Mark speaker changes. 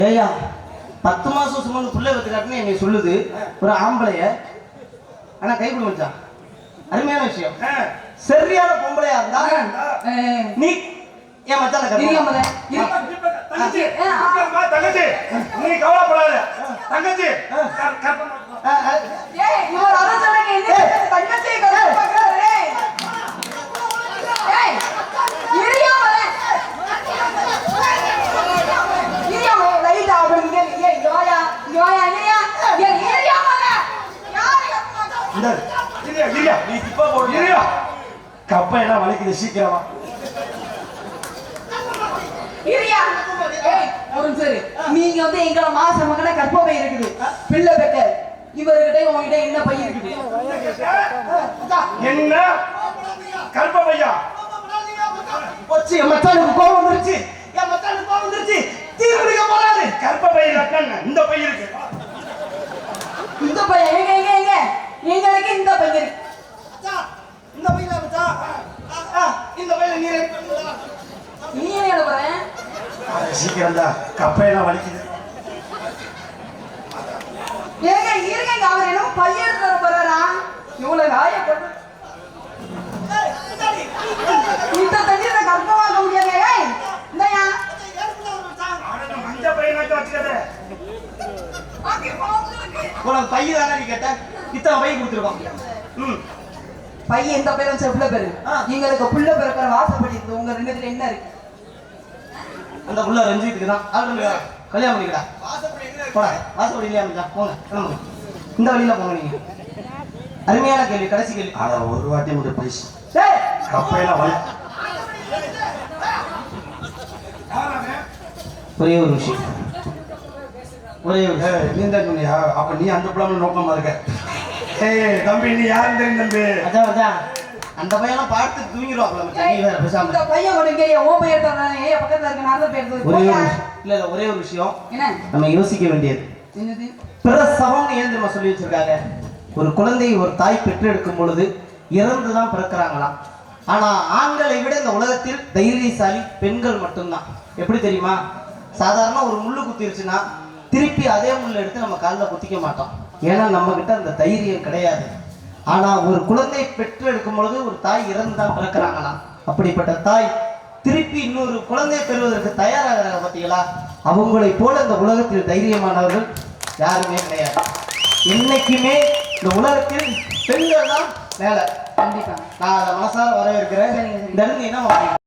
Speaker 1: ஏயா 10 மாசம் சுமந்து புள்ள வச்சுக்காட்டுன்னு என்னை சொல்லுது ஒரு ஆம்பளைய. ஆனா கைப்பிடி வச்சான் அருமையான விஷயம். சரியான பொம்பளையா இருந்தா நீ ஏன் மச்சான
Speaker 2: தங்கச்சி நீ கவலைப்படாத தங்கச்சி கப்ப என்ன வலிக்குது சீக்கிரமா
Speaker 3: நீங்க வந்து எங்களை மாசம் மகன கற்பவை இருக்குது பிள்ளை பெற்ற இவர்கிட்ட உங்ககிட்ட என்ன பையன் இருக்குது
Speaker 2: என்ன கற்பவையா
Speaker 1: போச்சு என் மச்சானுக்கு கோபம் வந்துருச்சு என் மச்சானுக்கு கோபம் வந்துருச்சு தீ குடிக்க போறாரு
Speaker 2: கற்பவை இல்ல இந்த பை இருக்கு
Speaker 3: இந்த பையன் எங்க எங்க எங்க எங்களுக்கு இந்த பையன் இருக்கு
Speaker 1: இந்த பையில மச்சா இந்த பையில
Speaker 3: நீ என்ன போற
Speaker 2: சீக்கிரம் தான் கப்பையெல்லாம் வலிக்குது
Speaker 3: ஏங்க இருங்க அவர் என்ன பையன் எடுத்து போறாரா இவ்வளவு காயப்பட்டு இந்த தண்ணீர கற்பமாக முடியாது இந்தயா
Speaker 2: மஞ்ச பையனாச்சும் வச்சுக்கதே
Speaker 1: உனக்கு பைய தானே நீ கேட்ட இத்தனை பை கொடுத்துருக்கோம்
Speaker 3: பையன் இந்த பேரும் வச்ச புள்ள பேரு எங்களுக்கு புள்ள பிறக்கிற வாசப்படி இருக்கு உங்க ரெண்டுத்துல என்ன இருக்கு
Speaker 1: அந்த புள்ள ரஞ்சித்துக்கு தான் கல்யாணம் பண்ணிக்கடா போடா வாசப்படி இல்லையா மச்சான் போங்க கிளம்புங்க இந்த வழியில போங்க நீங்க அருமையான கேள்வி கடைசி கேள்வி
Speaker 2: ஆனா ஒரு வாட்டி மட்டும் பேசு கப்பையெல்லாம் வலி
Speaker 1: ஒரே ஒரு விஷயம்
Speaker 2: நீ தான் சொன்னியா அப்ப நீ அந்த பிள்ளைங்க நோக்கமா இருக்க தம்பி நீ யாரு தெரியும் தம்பி
Speaker 1: அதான் அதான் அந்த பையெல்லாம் பார்த்து தூங்கிடுவாங்களா மச்சான் நீ வேற பேசாம
Speaker 3: இந்த பையன் கொடுங்க ஓ பையன் தரேன் ஏ பக்கத்துல இருக்க நான் தான் பேர்
Speaker 1: ஒரே இல்ல ஒரே ஒரு விஷயம்
Speaker 3: என்ன
Speaker 1: நம்ம யோசிக்க வேண்டியது
Speaker 3: என்னது
Speaker 1: பிரசவம் ஏன் நம்ம சொல்லி வச்சிருக்காங்க ஒரு குழந்தையை ஒரு தாய் பெற்றெடுக்கும் பொழுது இறந்துதான் பிறக்கிறாங்களாம். ஆனா ஆண்களை விட இந்த உலகத்தில் தைரியசாலி பெண்கள் மட்டும்தான். எப்படி தெரியுமா? சாதாரண ஒரு முள்ளு குத்திருச்சுன்னா திருப்பி அதே முள்ளு எடுத்து நம்ம காலில் குத்திக்க மாட்டோம். ஏன்னா நம்ம கிட்ட அந்த தைரியம் கிடையாது. ஆனா ஒரு குழந்தை பெற்றெடுக்கும் பொழுது ஒரு தாய் இறந்துதான் பிறக்கிறாங்களாம். அப்படிப்பட்ட தாய் திருப்பி இன்னொரு குழந்தையை பெறுவதற்கு தயாராகிறாங்க பார்த்தீங்களா? அவங்களை போல இந்த உலகத்தில் தைரியமானவர்கள் யாருமே கிடையாது. என்னைக்குமே இந்த உலகத்தில் பெண்கள் தான் மேல.
Speaker 3: கண்டிப்பா
Speaker 1: நான் அதை மனசார வரவேற்கிறேன். இந்த என்ன